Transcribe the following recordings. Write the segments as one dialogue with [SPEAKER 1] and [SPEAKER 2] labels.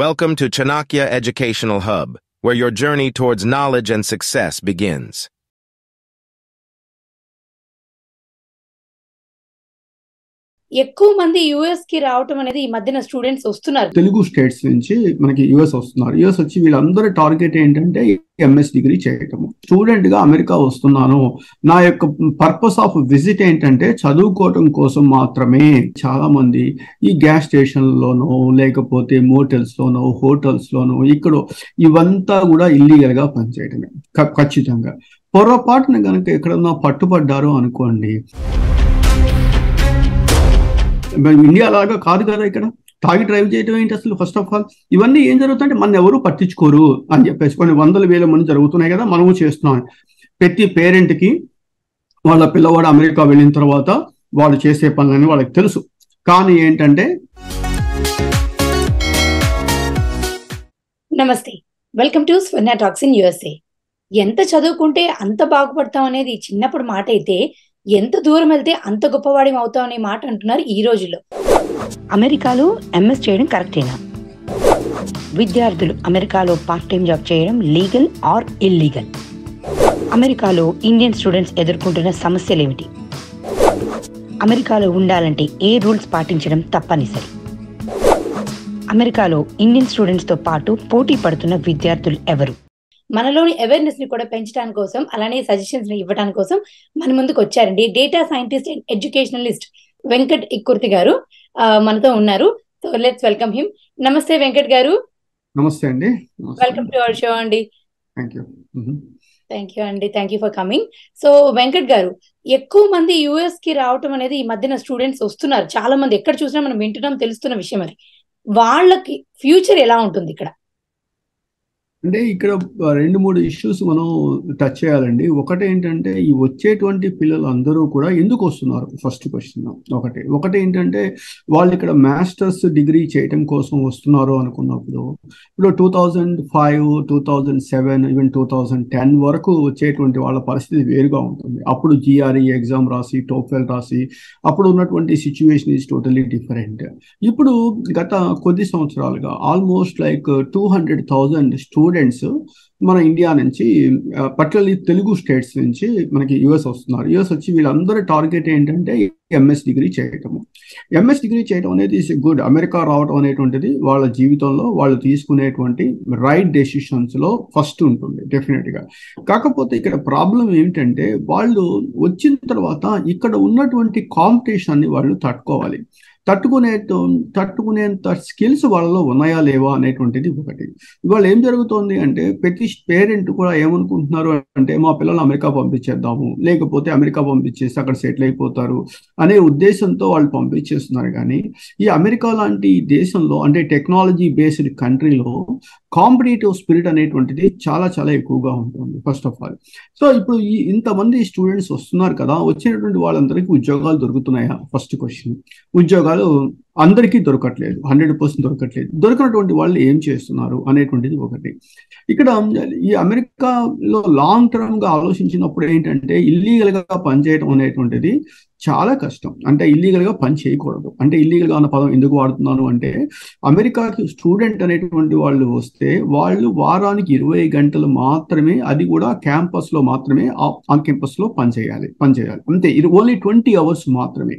[SPEAKER 1] Welcome to Chanakya Educational Hub, where your journey towards knowledge and success begins.
[SPEAKER 2] ఎక్కువ మంది US కి రావటం అనేది ఈ మధ్యన స్టూడెంట్స్ వస్తున్నారు.
[SPEAKER 3] తెలుగు స్టేట్స్ నుంచి మనకి యుఎస్ వస్తున్నారు. యుఎస్ వచ్చి వీళ్ళందరి టార్గెట్ ఏంటంటే ఎంఎస్ డిగ్రీ చేయటము. స్టూడెంట్ గా అమెరికా వస్తున్నాను, నా యొక్క పర్పస్ ఆఫ్ విజిట్ ఏంటంటే చదువుకోవటం కోసం మాత్రమే. చాలా మంది ఈ గ్యాస్ స్టేషన్ లోనో లేకపోతే మోటల్స్ లోనో హోటల్స్ లోనో ఇక్కడ ఇవంతా కూడా ఇల్లీగల్ గా పనిచేయటమే. ఖచ్చితంగా పొరపాటున కనుక ఎక్కడన్నా పట్టుబడ్డారో అనుకోండి, ఇండియా లాగా కాదు కదా, ఇక్కడ తాగి డ్రైవ్ చేయడం ఏంటి అసలు? ఫస్ట్ ఆఫ్ ఆల్ ఇవన్నీ ఏం జరుగుతుంటే మన ఎవరు పట్టించుకోరు అని చెప్పేసి కొన్ని వందల వేల మంది జరుగుతున్నాయి కదా, మనము చేస్తున్నాం. ప్రతి పేరెంట్ కి వాళ్ళ పిల్లవాడు అమెరికా వెళ్ళిన తర్వాత వాళ్ళు చేసే పనులని వాళ్ళకి తెలుసు. కానీ ఏంటంటే
[SPEAKER 2] నమస్తే, welcome to Swarna talks in USA. ఎంత చదువుకుంటే అంత బాగుపడతాం అనేది చిన్నప్పుడు మాట అయితే, ఎంత దూరం వెళ్తే అంత గొప్పవాడి అవుతాం అనే మాట అంటున్నారు ఈ రోజుల్లో.
[SPEAKER 4] అమెరికాలో ఎంఎస్ చేయడం కరెక్టేనా? విద్యార్థులు అమెరికాలో పార్ట్ టైం జాబ్ చేయడం లీగల్ ఆర్ ఇల్లీగల్? అమెరికాలో ఇండియన్ స్టూడెంట్స్ ఎదుర్కొంటున్న సమస్యలు ఏమిటి? అమెరికాలో ఉండాలంటే ఏ రూల్స్ పాటించడం తప్పనిసరి? అమెరికాలో ఇండియన్ స్టూడెంట్స్ తో పాటు పోటీ పడుతున్న విద్యార్థులు ఎవరు?
[SPEAKER 2] మనలోని అవేర్నెస్ ని కూడా పెంచడానికి కోసం, అలానే సజెషన్స్ ని ఇవ్వడానికి కోసం మన ముందుకు వచ్చారండి data scientist and educationalist Venkat Ikkurthi గారు మనతో ఉన్నారు. So let's welcome him. నమస్తే వెంకట్ గారు.
[SPEAKER 3] నమస్తే అండి.
[SPEAKER 2] వెల్కమ్ టు అవర్ షో అండి.
[SPEAKER 3] థ్యాంక్ యూ
[SPEAKER 2] అండి, thank you for coming. So Venkat గారు, ఎక్కువ మంది యుఎస్ కి రావటం అనేది ఈ మధ్యన స్టూడెంట్స్ వస్తున్నారు. చాలా మంది ఎక్కడ చూసినా మనం వింటున్నాం, తెలుస్తున్న విషయం. అది వాళ్ళకి ఫ్యూచర్ ఎలా ఉంటుంది ఇక్కడ?
[SPEAKER 3] అంటే ఇక్కడ 2-3 ఇష్యూస్ మనం టచ్ చేయాలండి. ఒకటి ఏంటంటే ఈ వచ్చేటువంటి పిల్లలు అందరూ కూడా ఎందుకు వస్తున్నారు? ఫస్ట్ క్వశ్చన్ ఒకటి ఏంటంటే వాళ్ళు ఇక్కడ మాస్టర్స్ డిగ్రీ చేయటం కోసం వస్తున్నారు అనుకున్నప్పుడు, ఇప్పుడు 2005, 2007, ఈవెన్ 2010 వరకు వచ్చేటువంటి వాళ్ళ పరిస్థితి వేరుగా ఉంటుంది. అప్పుడు జిఆర్ఈ ఎగ్జామ్ రాసి, టోఫెల్ రాసి, అప్పుడు ఉన్నటువంటి సిచ్యువేషన్ ఈజ్ టోటలీ డిఫరెంట్. ఇప్పుడు గత కొద్ది సంవత్సరాలుగా ఆల్మోస్ట్ లైక్ 200,000 స్టూడెంట్స్ మన ఇండియా నుంచి, పర్టికులర్లీ తెలుగు స్టేట్స్ నుంచి మనకి యుఎస్ వస్తున్నారు. యుఎస్ వచ్చి వీళ్ళందరి టార్గెట్ ఏంటంటే ఎంఎస్ డిగ్రీ చేయటము. ఎంఎస్ డిగ్రీ చేయడం అనేది ఇస్ గుడ్. అమెరికా రావడం అనేటువంటిది వాళ్ళ జీవితంలో వాళ్ళు తీసుకునేటువంటి రైట్ డెసిషన్స్ లో ఫస్ట్ ఉంటుంది డెఫినెట్ గా. కాకపోతే ఇక్కడ ప్రాబ్లం ఏమిటంటే వాళ్ళు వచ్చిన తర్వాత ఇక్కడ ఉన్నటువంటి కాంపిటీషన్ ని వాళ్ళు తట్టుకునేంత స్కిల్స్ వాళ్ళలో ఉన్నాయా లేవా అనేటువంటిది ఒకటి. ఇవాళ ఏం జరుగుతోంది అంటే ప్రతి పేరెంట్ కూడా ఏమనుకుంటున్నారు అంటే మా పిల్లలు అమెరికా పంపించేద్దాము, లేకపోతే అమెరికా పంపించేసి అక్కడ సెటిల్ అయిపోతారు అనే ఉద్దేశంతో వాళ్ళు పంపించేస్తున్నారు. కానీ ఈ అమెరికా లాంటి దేశంలో, అంటే టెక్నాలజీ బేస్డ్ కంట్రీలో కాంపిటేటివ్ స్పిరిట్ అనేటువంటిది చాలా చాలా ఎక్కువగా ఉంటుంది ఫస్ట్ ఆఫ్ ఆల్. సో ఇప్పుడు ఇంతమంది స్టూడెంట్స్ వస్తున్నారు కదా, వచ్చినటువంటి వాళ్ళందరికీ ఉద్యోగాలు దొరుకుతున్నాయా? First question. ఉద్యోగాలు అందరికీ దొరకట్లేదు, 100% దొరకట్లేదు. దొరికినటువంటి వాళ్ళు ఏం చేస్తున్నారు అనేటువంటిది ఒకటి. ఇక్కడ ఈ అమెరికాలో లాంగ్ టర్మ్ గా ఆలోచించినప్పుడు ఏంటంటే ఇల్లీగల్ గా పనిచేయడం అనేటువంటిది చాలా కష్టం. అంటే ఇల్లీగల్ గా పని చేయకూడదు. అంటే ఇల్లీగల్ గా అన్న పదం ఎందుకు వాడుతున్నాను అంటే, అమెరికాకి స్టూడెంట్ అనేటువంటి వాళ్ళు వస్తే వాళ్ళు వారానికి 20 గంటలు మాత్రమే, అది కూడా క్యాంపస్ లో మాత్రమే, ఆన్ క్యాంపస్ లో పనిచేయాలి అంతే. ఓన్లీ 20 hours మాత్రమే.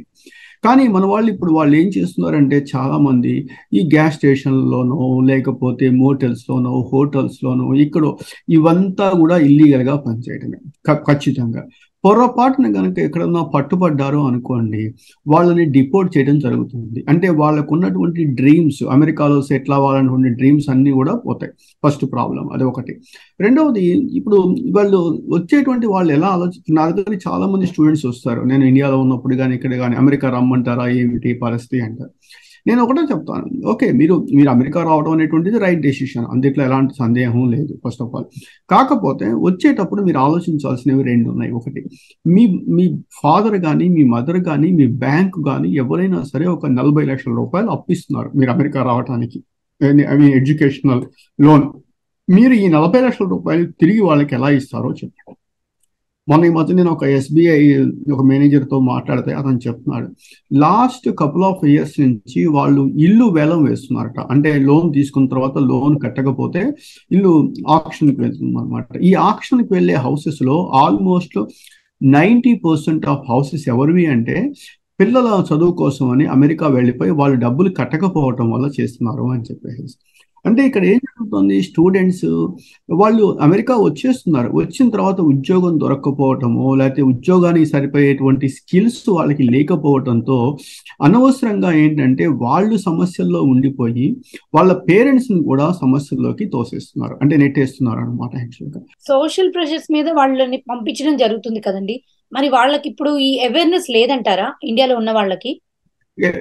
[SPEAKER 3] కానీ మన వాళ్ళు ఇప్పుడు వాళ్ళు ఏం చేస్తున్నారంటే చాలా మంది ఈ గ్యాస్ స్టేషన్లోనో లేకపోతే మోటల్స్ లోనో హోటల్స్ లోనో ఇక్కడ ఇవంతా కూడా ఇల్లీగల్ గా పనిచేయడమే. ఖచ్చితంగా పొరపాటున కనుక ఎక్కడన్నా పట్టుబడ్డారో అనుకోండి, వాళ్ళని డిపోర్ట్ చేయడం జరుగుతుంది. అంటే వాళ్ళకు ఉన్నటువంటి డ్రీమ్స్, అమెరికాలో సెటిల్ అవ్వాలనుకునే డ్రీమ్స్ అన్ని కూడా పోతాయి. ఫస్ట్ ప్రాబ్లం అది ఒకటి. రెండవది, ఇప్పుడు వాళ్ళు వచ్చేటువంటి వాళ్ళు ఎలా నా దగ్గర చాలా మంది స్టూడెంట్స్ వస్తారు. నేను ఇండియాలో ఉన్నప్పుడు కానీ ఇక్కడ కానీ అమెరికా రమ్మంటారా, ఏమిటి పరిస్థితి అంటారు. నేను ఒకటే చెప్తాను, ఓకే మీరు అమెరికా రావడం అనేటువంటిది రైట్ డెసిషన్, అందుట్లో ఎలాంటి సందేహం లేదు ఫస్ట్ ఆఫ్ ఆల్. కాకపోతే వచ్చేటప్పుడు మీరు ఆలోచించాల్సినవి 2 ఉన్నాయి. ఒకటి, మీ ఫాదర్ కానీ మీ మదర్ కానీ మీ బ్యాంక్ కానీ ఎవరైనా సరే ఒక 40 లక్షల రూపాయలు అప్పిస్తున్నారు మీరు అమెరికా రావడానికి, ఎడ్యుకేషనల్ లోన్. మీరు ఈ 40 లక్షల రూపాయలు తిరిగి వాళ్ళకి ఎలా ఇస్తారో చెప్పండి. మొన్న ఈ మధ్య నేను ఒక SBI ఒక మేనేజర్తో మాట్లాడితే అతను చెప్తున్నాడు, లాస్ట్ కపుల్ ఆఫ్ ఇయర్స్ నుంచి వాళ్ళు ఇల్లు వేలం వేస్తున్నారట. అంటే లోన్ తీసుకున్న తర్వాత లోన్ కట్టకపోతే ఇల్లు ఆక్షన్కి వెళ్తుంది అనమాట. ఈ ఆక్షన్కి వెళ్ళే హౌసెస్ లో ఆల్మోస్ట్ 90% ఆఫ్ హౌసెస్ ఎవరివి అంటే పిల్లల చదువు కోసం అని అమెరికా వెళ్ళిపోయి వాళ్ళు డబ్బులు కట్టకపోవటం వల్ల చేస్తున్నారు అని చెప్పేసి. అంటే ఇక్కడ ఏం జరుగుతుంది, స్టూడెంట్స్ వాళ్ళు అమెరికా వచ్చేస్తున్నారు, వచ్చిన తర్వాత ఉద్యోగం దొరక్కపోవటము, లేకపోతే ఉద్యోగానికి సరిపోయేటువంటి స్కిల్స్ వాళ్ళకి లేకపోవడంతో అనవసరంగా ఏంటంటే వాళ్ళు సమస్యల్లో ఉండిపోయి వాళ్ళ పేరెంట్స్ని కూడా సమస్యల్లోకి తోసేస్తున్నారు, అంటే నెట్టేస్తున్నారు అనమాట. యాక్చువల్గా
[SPEAKER 2] సోషల్ ప్రెషర్స్ మీద వాళ్ళని పంపించడం జరుగుతుంది కదండి. మరి వాళ్ళకి ఇప్పుడు ఈ అవేర్నెస్ లేదంటారా ఇండియాలో ఉన్న వాళ్ళకి?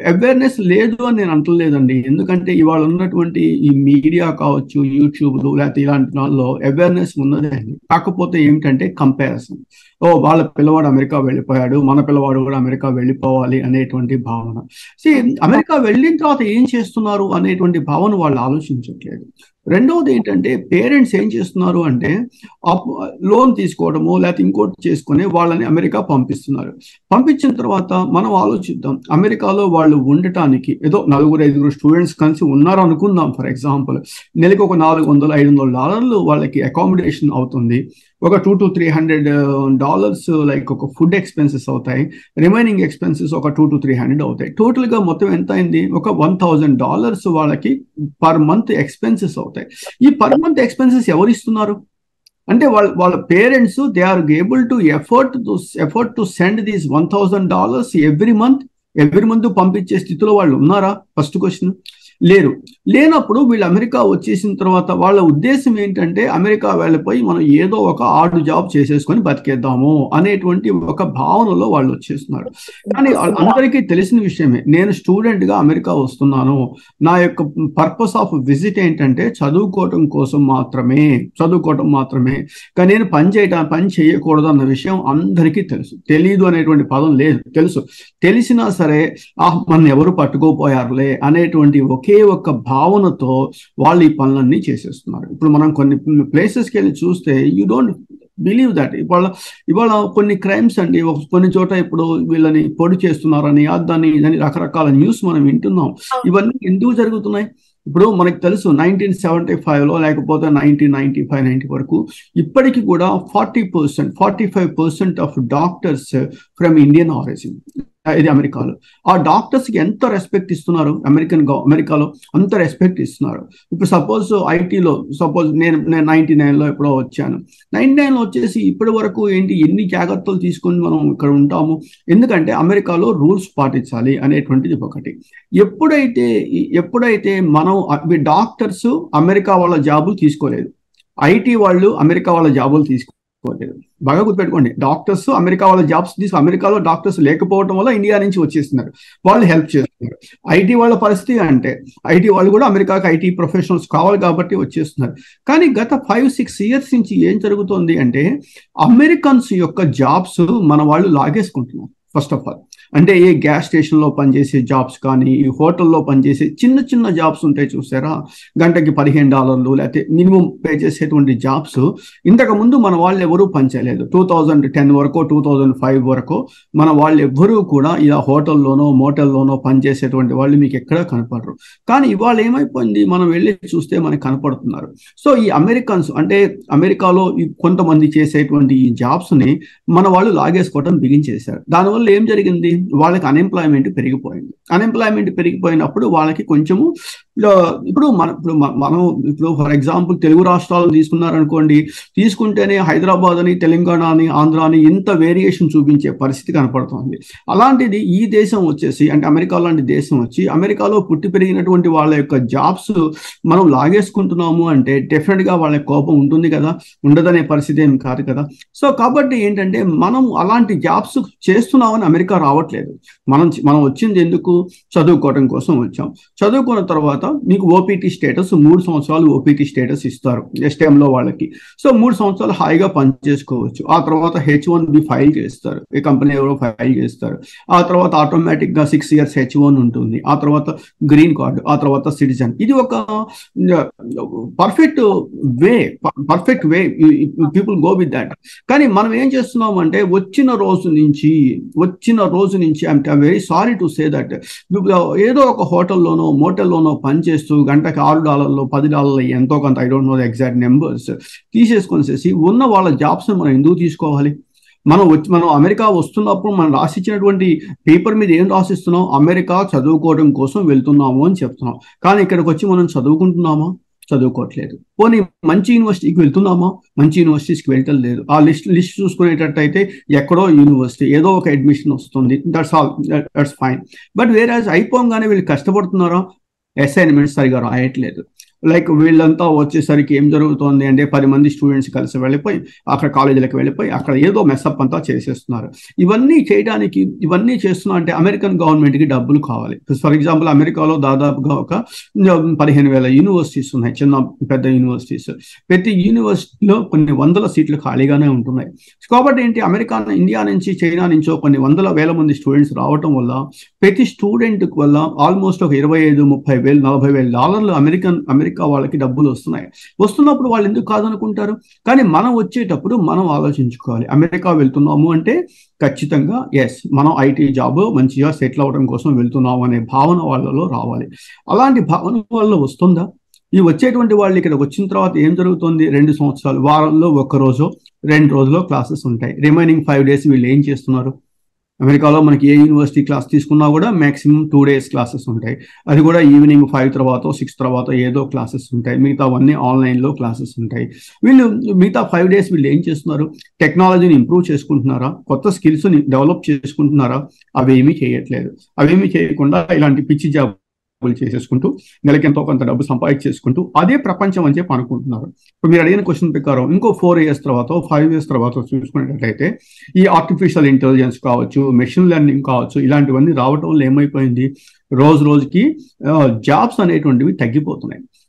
[SPEAKER 3] అవేర్నెస్ లేదు అని నేను అంటలేదండి. ఎందుకంటే ఇవాళ ఉన్నటువంటి ఈ మీడియా కావచ్చు, యూట్యూబ్లు లేకపోతే ఇలాంటి దానిలో అవేర్నెస్ ఉన్నదే అండి. కాకపోతే ఏమిటంటే కంపారిజన్. వాళ్ళ పిల్లవాడు అమెరికా వెళ్ళిపోయాడు, మన పిల్లవాడు కూడా అమెరికా వెళ్ళిపోవాలి అనేటువంటి భావన. అమెరికా వెళ్ళిన తర్వాత ఏం చేస్తున్నారు అనేటువంటి భావన వాళ్ళు ఆలోచించట్లేదు. రెండవది ఏంటంటే పేరెంట్స్ ఏం చేస్తున్నారు అంటే లోన్ తీసుకోవడము లేకపోతే ఇంకోటి చేసుకుని వాళ్ళని అమెరికా పంపిస్తున్నారు. పంపించిన తర్వాత మనం ఆలోచిద్దాం, అమెరికాలో వాళ్ళు ఉండటానికి ఏదో 4-5 స్టూడెంట్స్ కలిసి ఉన్నారు అనుకుందాం. ఫర్ ఎగ్జాంపుల్ నెలకు ఒక $400-500 వాళ్ళకి అకామిడేషన్ అవుతుంది. ఒక $200 to $300 లైక్ ఒక ఫుడ్ ఎక్స్పెన్సెస్ అవుతాయి. రిమైనింగ్ ఎక్స్పెన్సెస్ ఒక $200 to $300 అవుతాయి. టోటల్గా మొత్తం ఎంత అయింది, ఒక $1,000 వాళ్ళకి పర్ మంత్ ఎక్స్పెన్సెస్ అవుతాయి. ఈ పర్ మంత్ ఎక్స్పెన్సెస్ ఎవరు ఇస్తున్నారు అంటే వాళ్ళ parents. They are able to effort to send these $1,000 every month పంపించే స్థితిలో వాళ్ళు ఉన్నారా? First question. లేనప్పుడు వీళ్ళు అమెరికా వచ్చేసిన తర్వాత వాళ్ళ ఉద్దేశం ఏంటంటే అమెరికా వెళ్ళిపోయి మనం ఏదో ఒక ఆర్డు జాబ్ చేసేసుకొని బతికేద్దాము అనేటువంటి ఒక భావనలో వాళ్ళు వచ్చేస్తున్నారు. కానీ అందరికీ తెలిసిన విషయమే, నేను స్టూడెంట్గా అమెరికా వస్తున్నాను, నా యొక్క పర్పస్ ఆఫ్ విజిట్ ఏంటంటే చదువుకోవటం మాత్రమే. కానీ నేను పని చేయకూడదు అన్న విషయం అందరికీ తెలుసు. తెలీదు అనేటువంటి పదం లేదు, తెలిసినా సరే మన ఎవరు పట్టుకోపోయారులే అనేటువంటి ఒకే ఒక్క భావనతో వాళ్ళు ఈ పనులన్నీ చేసేస్తున్నారు. ఇప్పుడు మనం కొన్ని ప్లేసెస్కి వెళ్ళి చూస్తే యూ డోంట్ బిలీవ్ దట్ ఇవాళ కొన్ని క్రైమ్స్ అండి, కొన్ని చోట ఇప్పుడు వీళ్ళని పొడి చేస్తున్నారని దాన్ని రకరకాల న్యూస్ మనం వింటున్నాం. ఇవన్నీ ఎందుకు జరుగుతున్నాయి? ఇప్పుడు మనకు తెలుసు 1975లో లేకపోతే 1995-90 వరకు ఇప్పటికీ కూడా 45% of doctors from Indian origin. ఇది అమెరికాలో. ఆ డాక్టర్స్కి ఎంత రెస్పెక్ట్ ఇస్తున్నారు అమెరికాలో, అంత రెస్పెక్ట్ ఇస్తున్నారు. ఇప్పుడు సపోజ్ ఐటీలో నేను 99లో ఎప్పుడో వచ్చాను. 99లో వచ్చేసి ఇప్పటి వరకు ఎన్ని జాగ్రత్తలు తీసుకొని మనం ఇక్కడ ఉంటాము, ఎందుకంటే అమెరికాలో రూల్స్ పాటించాలి అనేటువంటిది ఒకటి. ఎప్పుడైతే మనం డాక్టర్స్ అమెరికా వాళ్ళ జాబులు తీసుకోలేదు, ఐటీ వాళ్ళు అమెరికా వాళ్ళ జాబులు తీసుకోలేదు. బాగా గుర్తుపెట్టుకోండి, డాక్టర్స్ అమెరికా వాళ్ళ జాబ్స్ అమెరికాలో డాక్టర్స్ లేకపోవడం వల్ల ఇండియా నుంచి వచ్చేస్తున్నారు, వాళ్ళు హెల్ప్ చేస్తున్నారు. ఐటీ వాళ్ళ పరిస్థితి అంటే ఐటీ వాళ్ళు కూడా అమెరికాకి ఐటీ ప్రొఫెషనల్స్ కావాలి కాబట్టి వచ్చేస్తున్నారు. కానీ గత 5-6 years నుంచి ఏం జరుగుతుంది అంటే అమెరికన్స్ యొక్క జాబ్స్ మన వాళ్ళు లాగేసుకుంటున్నారు. ఫస్ట్ ఆఫ్ ఆల్ అంటే ఏ గ్యాస్ స్టేషన్లో పనిచేసే జాబ్స్ కానీ, ఈ హోటల్లో పనిచేసే చిన్న జాబ్స్ ఉంటాయి చూసారా, గంటకి $15 లేకపోతే మినిమం పే చేసేటువంటి జాబ్స్ ఇంతకు ముందు మన వాళ్ళు ఎవరూ పనిచేయలేదు. 2010 వరకు 2005 వరకు మన వాళ్ళు ఎవ్వరూ కూడా ఇలా హోటల్లోనో మోటల్లోనో పనిచేసేటువంటి వాళ్ళు మీకు ఎక్కడా కనపడరు. కానీ ఇవాళ ఏమైపోయింది, మనం వెళ్ళి చూస్తే మనకి కనపడుతున్నారు. సో ఈ అమెరికన్స్ అంటే అమెరికాలో కొంతమంది చేసేటువంటి ఈ జాబ్స్ని మన వాళ్ళు లాగేసుకోవడం బిగించేశారు. దానివల్ల ఏం జరిగింది, వాళ్ళకి అన్ఎంప్లాయ్మెంట్ పెరిగిపోయినప్పుడు వాళ్ళకి కొంచెము ఇప్పుడు ఫర్ ఎగ్జాంపుల్ తెలుగు రాష్ట్రాలను తీసుకున్నారనుకోండి, తీసుకుంటేనే హైదరాబాద్ అని, తెలంగాణ అని, ఆంధ్ర అని ఇంత వేరియేషన్ చూపించే పరిస్థితి కనపడుతుంది. అలాంటిది ఈ దేశం వచ్చేసి అంటే అమెరికా లాంటి దేశం వచ్చి అమెరికాలో పుట్టి పెరిగినటువంటి వాళ్ళ యొక్క జాబ్స్ మనం లాగేసుకుంటున్నాము అంటే డెఫినెట్గా వాళ్ళ కోపం ఉంటుంది కదా, ఉండదనే పరిస్థితి ఏం కాదు కదా. సో కాబట్టి ఏంటంటే మనం అలాంటి జాబ్స్ చేస్తున్నామని అమెరికా రావట్లేదు. రావట్లేదు. మనం వచ్చింది ఎందుకు? చదువుకోవడం కోసం వచ్చాం. చదువుకున్న తర్వాత మీకు ఓపీటీ స్టేటస్ 3 సంవత్సరాలు ఓపీటీ స్టేటస్ ఇస్తారు ఎస్టీఎంలో వాళ్ళకి. సో 3 సంవత్సరాలు హాయిగా పని చేసుకోవచ్చు. ఆ తర్వాత H1B ఫైల్ చేస్తారు, ఈ కంపెనీ ఎవరో ఫైల్ చేస్తారు. ఆ తర్వాత ఆటోమేటిక్ గా 6 years H1 ఉంటుంది. ఆ తర్వాత గ్రీన్ కార్డు, ఆ తర్వాత సిటిజన్. ఇది ఒక perfect way people go with that. కానీ మనం ఏం చేస్తున్నాం అంటే వచ్చిన రోజు నుంచి I'm very sorry to say that ఏదో ఒక హోటల్లోనో మోటల్లోనో పనిచేస్తూ గంటకి $6 $10 ఎంతో కొంత, I don't know the exact numbers, తీసేసుకొనేసి ఉన్న వాళ్ళ జాబ్స్ మనం ఎందుకు తీసుకోవాలి? మనం అమెరికా వస్తున్నప్పుడు మనం రాసిచ్చినటువంటి పేపర్ మీద ఏం రాసిస్తున్నాం? అమెరికా చదువుకోవడం కోసం వెళ్తున్నాము అని చెప్తున్నాం. కానీ ఇక్కడికి వచ్చి మనం చదువుకుంటున్నామా? చదువుకోవట్లేదు. పోనీ మంచి యూనివర్సిటీకి వెళ్తున్నామా? మంచి యూనివర్సిటీస్కి వెళ్ళటం లేదు. ఆ లిస్ట్ చూసుకునేటట్టయితే ఎక్కడో యూనివర్సిటీ ఏదో ఒక అడ్మిషన్ వస్తుంది, దట్స్ ఫైన్. బట్ వేరేజ్ అయిపోగానే వీళ్ళు కష్టపడుతున్నారా? అసైన్మెంట్స్ సరిగా రాయట్లేదు. లైక్ వీళ్ళంతా వచ్చేసరికి ఏం జరుగుతోంది అంటే 10 మంది స్టూడెంట్స్ కలిసి వెళ్ళిపోయి అక్కడ కాలేజీలకు వెళ్ళిపోయి అక్కడ ఏదో మెస్అప్ అంతా చేసేస్తున్నారు. ఇవన్నీ చేస్తున్నా అంటే అమెరికన్ గవర్నమెంట్కి డబ్బులు కావాలి. ఫర్ ఎగ్జాంపుల్ అమెరికాలో దాదాపుగా ఒక 15,000 యూనివర్సిటీస్ ఉన్నాయి, చిన్న పెద్ద యూనివర్సిటీస్. ప్రతి యూనివర్సిటీలో కొన్ని వందల సీట్లు ఖాళీగానే ఉంటున్నాయి. కాబట్టి ఏంటి, ఇండియా నుంచి చైనా నుంచో కొన్ని 100,000 మంది స్టూడెంట్స్ రావటం వల్ల ప్రతి స్టూడెంట్ వల్ల ఆల్మోస్ట్ ఒక $25,000, $30,000, $40,000 అమెరికా వాళ్ళకి డబ్బులు వస్తున్నప్పుడు వాళ్ళు ఎందుకు కాదనుకుంటారు? కానీ మనం వచ్చేటప్పుడు మనం ఆలోచించుకోవాలి. అమెరికా వెళ్తున్నాము అంటే ఖచ్చితంగా మనం ఐటీ జాబ్ మంచిగా సెటిల్ అవడం కోసం వెళ్తున్నాము అనే భావన వాళ్ళలో రావాలి. అలాంటి భావన వాళ్ళలో వస్తుందా? ఈ వచ్చేటువంటి వాళ్ళు ఇక్కడ వచ్చిన తర్వాత ఏం జరుగుతుంది? 2 సంవత్సరాలు, వారంలో 1 రోజు 2 రోజులో క్లాసెస్ ఉంటాయి. రిమైనింగ్ 5 days వీళ్ళు ఏం చేస్తున్నారు? అమెరికాలో మనకి ఏ యూనివర్సిటీ క్లాస్ తీసుకున్నా కూడా మాక్సిమం 2 days క్లాసెస్ ఉంటాయి. అది కూడా ఈవినింగ్ 5 తర్వాత 6 తర్వాత ఏదో క్లాసెస్ ఉంటాయి. మిగతావన్నీ ఆన్లైన్లో క్లాసెస్ ఉంటాయి. వీళ్ళు మిగతా 5 days వీళ్ళు ఏం చేస్తున్నారు? టెక్నాలజీని ఇంప్రూవ్ చేసుకుంటున్నారా? కొత్త స్కిల్స్ని డెవలప్ చేసుకుంటున్నారా? అవేమీ చేయట్లేదు. అవేమీ చేయకుండా ఇలాంటి పిచ్చి జాబ్ చేసేసుకుంటూ నెలకి ఎంతో కొంత డబ్బు సంపాదించేసుకుంటూ అదే ప్రపంచం అని చెప్పి అనుకుంటున్నారు. ఇప్పుడు మీరు అడిగిన క్వశ్చన్ ప్రకారం ఇంకో 4 years తర్వాత 5 years తర్వాత చూసుకునేటట్లయితే ఈ ఆర్టిఫిషియల్ ఇంటెలిజెన్స్ కావచ్చు, మెషిన్ లెర్నింగ్ కావచ్చు, ఇలాంటివన్నీ రావటం వల్ల ఏమైపోయింది? రోజుకి జాబ్స్ అనేటువంటివి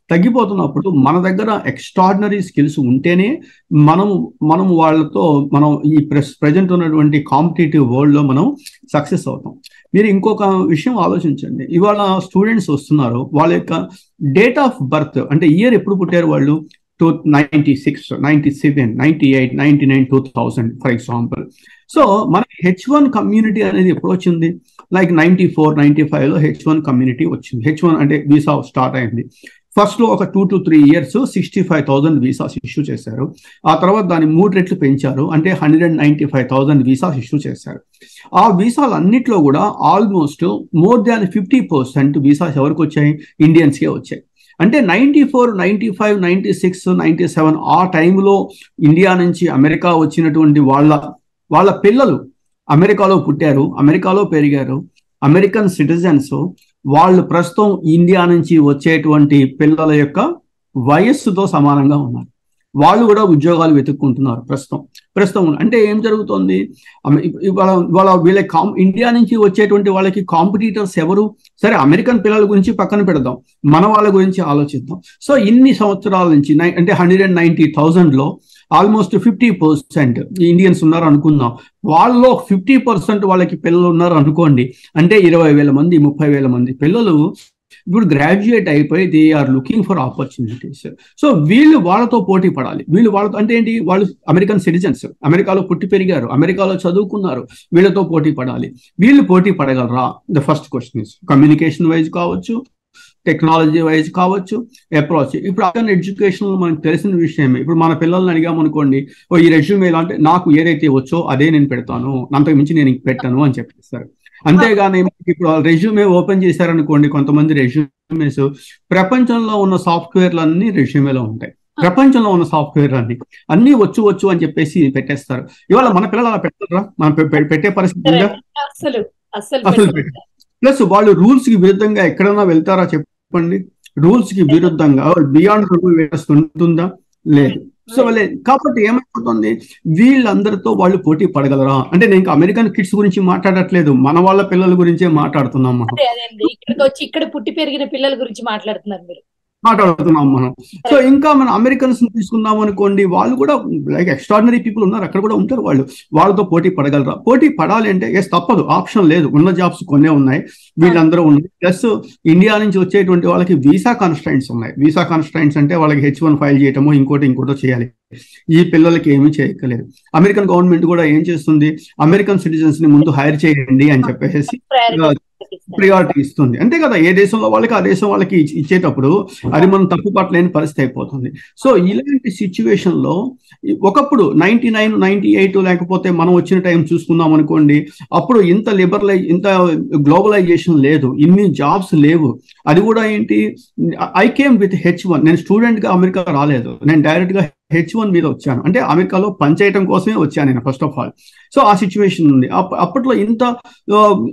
[SPEAKER 3] తగ్గిపోతున్నప్పుడు మన దగ్గర ఎక్స్ట్రాడినరీ స్కిల్స్ ఉంటేనే మనం వాళ్ళతో ఈ ప్రజెంట్ ఉన్నటువంటి కాంపిటేటివ్ వరల్డ్లో మనం సక్సెస్ అవుతాం. మీరు ఇంకొక విషయం ఆలోచించండి. ఇవాళ స్టూడెంట్స్ వస్తున్నారు, వాళ్ళ యొక్క డేట్ ఆఫ్ బర్త్ అంటే ఇయర్ ఎప్పుడు పుట్టారు వాళ్ళు? 96, 97, 98, 99, 2000 ఫర్ ఎగ్జాంపుల్. సో మనకి H1 కమ్యూనిటీ అనేది ఎప్పుడు వచ్చింది? లైక్ 94, 95లో H1 కమ్యూనిటీ వచ్చింది. H1 అంటే వీసా స్టార్ట్ అయింది. ఫస్ట్ లో ఒక 2 to 3 years 65,000 వీసాస్ ఇష్యూ చేశారు. ఆ తర్వాత దాన్ని 3 రెట్లు పెంచారు, అంటే 195,000 వీసాస్ ఇష్యూ చేశారు. ఆ వీసాలన్నిట్లో కూడా ఆల్మోస్ట్ మోర్ దాన్ 50% వీసాస్ ఎవరికి వచ్చాయి? ఇండియన్స్కే వచ్చాయి. అంటే 94, 95, 96, 97 ఆ టైంలో ఇండియా నుంచి అమెరికా వచ్చినటువంటి వాళ్ళ పిల్లలు అమెరికాలో పుట్టారు, అమెరికాలో పెరిగారు, అమెరికన్ సిటిజన్స్. వాళ్ళు ప్రస్తుతం ఇండియా నుంచి వచ్చేటువంటి పిల్లల యొక్క వయస్సుతో సమానంగా ఉన్నారు. వాళ్ళు కూడా ఉద్యోగాలు వెతుక్కుంటున్నారు ప్రస్తుతం. అంటే ఏం జరుగుతుంది? వీళ్ళ ఇండియా నుంచి వచ్చేటువంటి వాళ్ళకి కాంపిటీటర్స్ ఎవరు? సరే, అమెరికన్ పిల్లల గురించి పక్కన పెడదాం, మన వాళ్ళ గురించి ఆలోచిద్దాం. సో ఇన్ని సంవత్సరాల నుంచి అంటే 190,000లో ఆల్మోస్ట్ 50% ఇండియన్స్ ఉన్నారు అనుకుందాం. వాళ్ళలో 50% వాళ్ళకి పిల్లలు ఉన్నారు అనుకోండి. అంటే 20,000 మంది 30,000 మంది పిల్లలు ఇప్పుడు గ్రాడ్యుయేట్ అయిపోయి they are looking for opportunities. So వీళ్ళు వాళ్ళతో పోటీ పడాలి. వాళ్ళతో అంటే ఏంటి? వాళ్ళు అమెరికన్ సిటిజన్స్, అమెరికాలో పుట్టి పెరిగారు, అమెరికాలో చదువుకున్నారు, వీళ్ళతో పోటీ పడాలి. వీళ్ళు పోటీ పడగలరా? The first question is communication wise కావచ్చు, టెక్నాలజీ వైజ్ కావచ్చు, అప్రోచ్. ఇప్పుడు అక్కడ ఎడ్యుకేషన్ మనకు తెలిసిన విషయమే. ఇప్పుడు మన పిల్లల్ని అడిగామనుకోండి, ఈ రెజ్యూమే ఎలా అంటే నాకు ఏదైతే వచ్చో అదే నేను పెడతాను, అంతకు మించి నేను పెట్టాను అని చెప్పేస్తారు. అంతేగాని ఇప్పుడు రెజ్యూమే ఓపెన్ చేశారనుకోండి, కొంతమంది రెజ్యూమేస్ ప్రపంచంలో ఉన్న సాఫ్ట్వేర్లన్నీ రెజ్యూమేలో ఉంటాయి. ప్రపంచంలో ఉన్న సాఫ్ట్వేర్ అన్ని వచ్చు అని చెప్పేసి పెట్టేస్తారు. ఇవాళ మన పిల్లలు అలా పెడతారా? మనం పెట్టే పరిస్థితి ఉందా? అసలు ప్లస్ వాళ్ళు రూల్స్ కి విరుద్ధంగా ఎక్కడైనా వెళ్తారా చెప్పండి? రూల్స్ కి విరుద్ధంగా బియాండ్ రూల్ ఉంటుందా? లేదు. సో కాబట్టి ఏమైపోతుంది, వీళ్ళందరితో వాళ్ళు పోటీ పడగలరా అంటే, నేను అమెరికన్ కిడ్స్ గురించి మాట్లాడట్లేదు, మన వాళ్ళ పిల్లల గురించే మాట్లాడుతున్నాం మనం.
[SPEAKER 2] ఇక్కడికి వచ్చి ఇక్కడ పుట్టి పెరిగిన పిల్లల గురించి మాట్లాడుతున్నారు మీరు.
[SPEAKER 3] మాట్లాడుతున్నాం మనం. సో ఇంకా మన అమెరికన్స్ తీసుకుందాం అనుకోండి, వాళ్ళు కూడా లైక్ ఎక్స్ట్రాడినరీ పీపుల్ ఉన్నారు, అక్కడ కూడా ఉంటారు. వాళ్ళతో పోటీ పడగలరా? పోటీ పడాలి అంటే ఎస్ తప్పదు, ఆప్షన్ లేదు, ఉన్న జాబ్స్ కొన్నే ఉన్నాయి, వీళ్ళందరూ ఉన్నాయి. ప్లస్ ఇండియా నుంచి వచ్చేటువంటి వాళ్ళకి వీసా కాన్స్ట్రైంట్స్ ఉన్నాయి. వీసా కాన్స్ట్రైంట్స్ అంటే వాళ్ళకి H1 ఫైల్ చేయటమో ఇంకోటో చేయాలి. ఈ పిల్లలకి ఏమీ చేయక్కలేదు. అమెరికన్ గవర్నమెంట్ కూడా ఏం చేస్తుంది, అమెరికన్ సిటిజన్స్ ని ముందు హైర్ చేయండి అని చెప్పేసి ప్రియారిటీ ఇస్తుంది, అంతే కదా. ఏ దేశంలో వాళ్ళకి ఆ దేశం వాళ్ళకి ఇచ్చేటప్పుడు అది మనం తప్పు పట్టలేని పరిస్థితి అయిపోతుంది. సో ఇలాంటి సిచ్యువేషన్ లో ఒకప్పుడు 99, 98 లేకపోతే మనం వచ్చిన టైం చూసుకుందాం అనుకోండి, అప్పుడు ఇంత ఇంత గ్లోబలైజేషన్ లేదు, ఇన్ని జాబ్స్ లేవు. అది కూడా ఏంటి, ఐ కేమ్ విత్ H1. నేను స్టూడెంట్ గా అమెరికా రాలేదు, నేను డైరెక్ట్ గా H1 మీద వచ్చాను. అంటే అమెరికాలో పనిచేయడం కోసమే వచ్చాను నేను ఫస్ట్ ఆఫ్ ఆల్. సో ఆ సిచ్యువేషన్ ఉంది. అప్పట్లో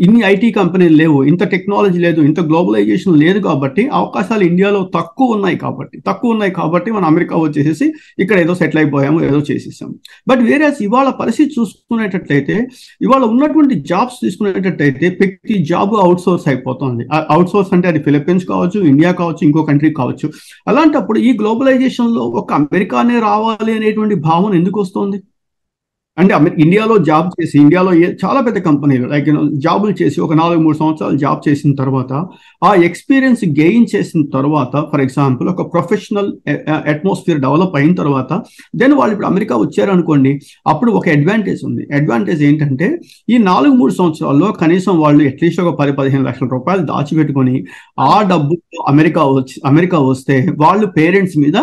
[SPEAKER 3] ఇన్ని ఐటీ కంపెనీలు లేవు, ఇంత టెక్నాలజీ లేదు, ఇంత గ్లోబలైజేషన్ లేదు. కాబట్టి అవకాశాలు ఇండియాలో తక్కువ ఉన్నాయి కాబట్టి మనం అమెరికా వచ్చేసేసి ఇక్కడ ఏదో సెటిల్ అయిపోయాము, ఏదో చేసేసాము. బట్ వేరే ఇవాళ పరిస్థితి చూసుకునేటట్లయితే, ఇవాళ ఉన్నటువంటి జాబ్స్ తీసుకునేటట్టయితే ప్రతి జాబ్ అవుట్ సోర్స్ అయిపోతుంది. అవుట్ సోర్స్ అంటే అది ఫిలిప్పీన్స్ కావచ్చు, ఇండియా కావచ్చు, ఇంకో కంట్రీ కావచ్చు. అలాంటప్పుడు ఈ గ్లోబలైజేషన్ లో ఒక అమెరికానే రావాలి అనేటువంటి భావన ఎందుకు వస్తుంది అంటే, ఇండియాలో జాబ్ చేసి, ఇండియాలో చాలా పెద్ద కంపెనీలు లైక్ జాబులు చేసి ఒక 4-3 సంవత్సరాలు జాబ్ చేసిన తర్వాత, ఆ ఎక్స్పీరియన్స్ గెయిన్ చేసిన తర్వాత, ఫర్ ఎగ్జాంపుల్ ఒక ప్రొఫెషనల్ అట్మాస్ఫియర్ డెవలప్ అయిన తర్వాత దెన్ వాళ్ళు ఇప్పుడు అమెరికా వచ్చారనుకోండి, అప్పుడు ఒక అడ్వాంటేజ్ ఉంది. అడ్వాంటేజ్ ఏంటంటే, ఈ 4-3 సంవత్సరాల్లో కనీసం వాళ్ళు అట్లీస్ట్ ఒక 10-15 లక్షల రూపాయలు దాచిపెట్టుకొని ఆ డబ్బు అమెరికా వస్తే వాళ్ళు పేరెంట్స్ మీద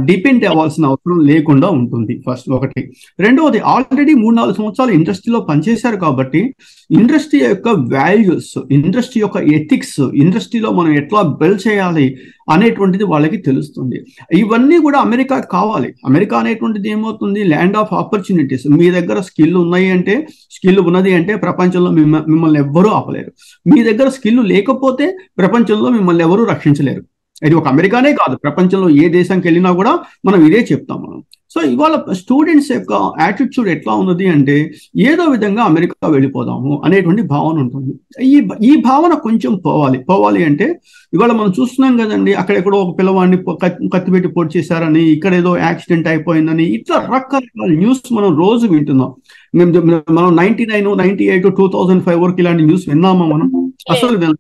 [SPEAKER 3] డిపెండ్ అవ్వాల్సిన అవసరం లేకుండా ఉంటుంది. ఫస్ట్ ఒకటి. రెండవది, ఆల్రెడీ 3-4 సంవత్సరాలు ఇండస్ట్రీలో పనిచేశారు కాబట్టి ఇండస్ట్రీ యొక్క వాల్యూస్, ఇండస్ట్రీ యొక్క ఎథిక్స్, ఇండస్ట్రీలో మనం ఎట్లా బిల్డ్ చేయాలి అనేటువంటిది వాళ్ళకి తెలుస్తుంది. ఇవన్నీ కూడా అమెరికా కావాలి. అమెరికా అనేటువంటిది ఏమవుతుంది, ల్యాండ్ ఆఫ్ ఆపర్చునిటీస్. మీ దగ్గర స్కిల్ ఉన్నది అంటే ప్రపంచంలో మిమ్మల్ని ఎవ్వరూ ఆపలేరు. మీ దగ్గర స్కిల్ లేకపోతే ప్రపంచంలో మిమ్మల్ని ఎవరూ రక్షించలేరు. ఇది ఒక అమెరికానే కాదు, ప్రపంచంలో ఏ దేశానికి వెళ్ళినా కూడా మనం ఇదే చెప్తాం మనం. సో ఇవాళ స్టూడెంట్స్ యొక్క యాటిట్యూడ్ ఎట్లా ఉన్నది అంటే, ఏదో విధంగా అమెరికా వెళ్ళిపోదాము అనేటువంటి భావన ఉంటుంది. ఈ భావన కొంచెం పోవాలి అంటే, ఇవాళ మనం చూస్తున్నాం కదండి, అక్కడెక్కడో ఒక పిల్లవాడిని కత్తిపెట్టి పొడి చేశారని, ఇక్కడ ఏదో యాక్సిడెంట్ అయిపోయిందని, ఇట్లా రకరకాల న్యూస్ మనం రోజు వింటున్నాం. మనం 99, 98, 2005 వరకు ఇలాంటి న్యూస్ విన్నామా మనం? అసలు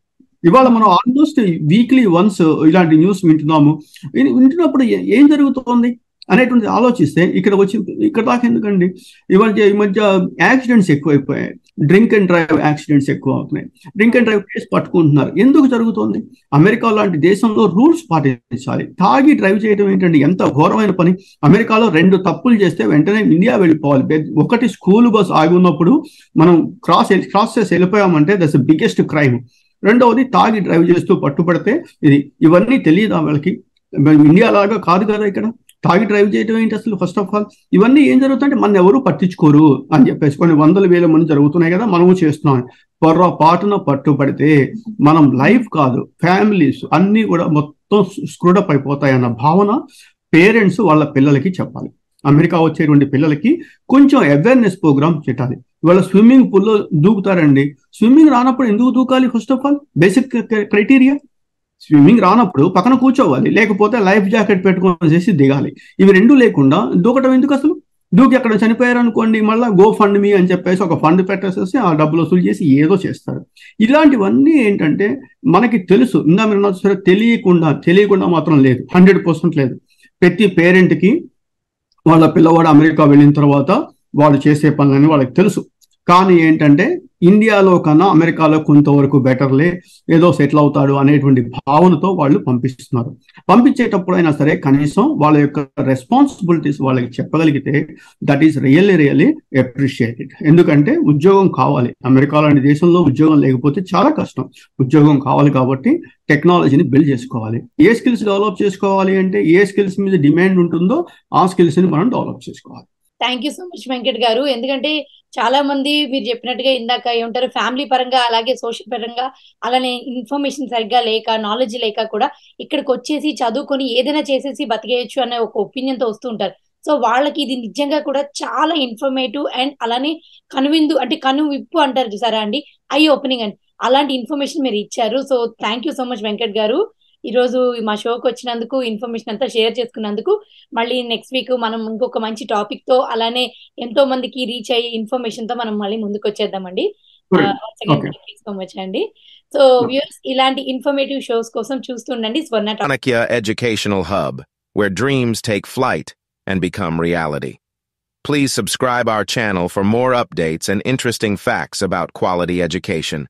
[SPEAKER 3] ఇవాళ మనం ఆల్మోస్ట్ వీక్లీ వన్స్ ఇలాంటి న్యూస్ వింటున్నప్పుడు ఏం జరుగుతోంది అనేటువంటి ఆలోచిస్తే, ఇక్కడ దాకా ఎందుకండి, ఈ మధ్య యాక్సిడెంట్స్ ఎక్కువైపోయాయి. డ్రింక్ అండ్ డ్రైవ్ యాక్సిడెంట్స్ ఎక్కువ అవుతున్నాయి. డ్రింక్ అండ్ డ్రైవ్ కేసు పట్టుకుంటున్నారు. ఎందుకు జరుగుతోంది? అమెరికా లాంటి దేశంలో రూల్స్ పాటించాలి. తాగి డ్రైవ్ చేయడం ఏంటండి, ఎంత ఘోరమైన పని. అమెరికాలో 2 తప్పులు చేస్తే వెంటనే ఇండియా వెళ్ళిపోవాలి. ఒకటి, స్కూల్ బస్ ఆగి ఉన్నప్పుడు మనం క్రాస్ చేసి వెళ్ళిపోయామంటే దట్స్ ద బిగ్గెస్ట్ క్రైమ్. రెండవది, తాగి డ్రైవ్ చేస్తూ పట్టుబడితే ఇవన్నీ తెలియదు వాళ్ళకి. ఇండియా లాగా కాదు కదా ఇక్కడ. తాగి డ్రైవ్ చేయడం ఏంటి అసలు? ఫస్ట్ ఆఫ్ ఆల్ ఇవన్నీ ఏం జరుగుతుందంటే, మన ఎవరు పట్టించుకోరు అని చెప్పేసి కొన్ని 100,000 మంది జరుగుతున్నాయి కదా, మనము చేస్తున్నాం. పొర్రపాటున పట్టుబడితే మనం లైఫ్ కాదు, ఫ్యామిలీస్ అన్నీ కూడా మొత్తం స్క్రూడప్ అయిపోతాయి అన్న భావన పేరెంట్స్ వాళ్ళ పిల్లలకి చెప్పాలి. అమెరికా వచ్చేటువంటి పిల్లలకి కొంచెం అవేర్నెస్ ప్రోగ్రామ్ పెట్టాలి. ఇవాళ స్విమ్మింగ్ పూల్లో దూకుతారండి. స్విమ్మింగ్ రానప్పుడు ఎందుకు దూకాలి? First of all basic criteria, swimming రానప్పుడు పక్కన కూర్చోవాలి, లేకపోతే లైఫ్ జాకెట్ పెట్టుకొని చేసి దిగాలి. ఇవి 2 లేకుండా దూకటం ఎందుకు అసలు? దూకి అక్కడ చనిపోయారు అనుకోండి, మళ్ళీ గో ఫండ్ మీ అని చెప్పేసి ఒక ఫండ్ పెట్టేసేసి ఆ డబ్బులు వసూలు చేసి ఏదో చేస్తారు. ఇలాంటివన్నీ ఏంటంటే మనకి తెలుసు. ఇందా మీరు సరే, తెలియకుండా మాత్రం లేదు, 100% లేదు. ప్రతి పేరెంట్కి వాళ్ళ పిల్లవాడు అమెరికా వెళ్ళిన తర్వాత వాళ్ళు చేసే పనులని వాళ్ళకి తెలుసు. కానీ ఏంటంటే, ఇండియాలో కన్నా అమెరికాలో కొంతవరకు బెటర్లే, ఏదో సెటిల్ అవుతాడు అనేటువంటి భావనతో వాళ్ళు పంపిస్తున్నారు. పంపించేటప్పుడైనా సరే కనీసం వాళ్ళ యొక్క రెస్పాన్సిబిలిటీస్ వాళ్ళకి చెప్పగలిగితే దట్ ఈస్ రియల్లీ అప్రిషియేటెడ్. ఎందుకంటే ఉద్యోగం కావాలి. అమెరికా లాంటి దేశంలో ఉద్యోగం లేకపోతే చాలా కష్టం. ఉద్యోగం కావాలి కాబట్టి టెక్నాలజీని బిల్డ్ చేసుకోవాలి. ఏ స్కిల్స్ డెవలప్ చేసుకోవాలి అంటే, ఏ స్కిల్స్ మీద డిమాండ్ ఉంటుందో ఆ స్కిల్స్ని మనం డెవలప్ చేసుకోవాలి.
[SPEAKER 2] Thank you so much Venkat గారు. ఎందుకంటే చాలా మంది మీరు చెప్పినట్టుగా ఇందాక ఏమంటారు, ఫ్యామిలీ పరంగా అలాగే సోషల్ పరంగా అలానే ఇన్ఫర్మేషన్ సరిగ్గా లేక, నాలెడ్జ్ లేక కూడా ఇక్కడికి వచ్చేసి చదువుకొని ఏదైనా చేసేసి బతికేయచ్చు అనే ఒక ఒపీనియన్ తో వస్తూ ఉంటారు. సో వాళ్ళకి ఇది నిజంగా కూడా చాలా ఇన్ఫర్మేటివ్ అండ్ అలానే కనువిప్పు అంటారు చూసారా అండి, ఐ ఓపెనింగ్ అండ్ అలాంటి ఇన్ఫర్మేషన్ మీరు ఇచ్చారు. So thank you so much Venkat గారు, ఈ రోజు మా షోకి వచ్చినందుకు, ఇన్ఫర్మేషన్ అంతా షేర్ చేసుకున్నందుకు. మళ్ళీ నెక్స్ట్ వీక్ మనం ఇంకొక మంచి టాపిక్ తో అలానే ఎంతో మందికి రీచ్ అయ్యే ఇన్ఫర్మేషన్ తో మనం మళ్ళీ ముందుకు వచ్చేద్దామండి. సో మచ్ అండి. సో వ్యూయర్స్, ఇలాంటి ఇన్ఫర్మేటివ్ షోస్ కోసం చూస్తుండండి స్వర్ణ talk.
[SPEAKER 1] Chanakya Educational Hub, where dreams take flight and become reality. Please subscribe our channel for more updates and interesting facts about quality education.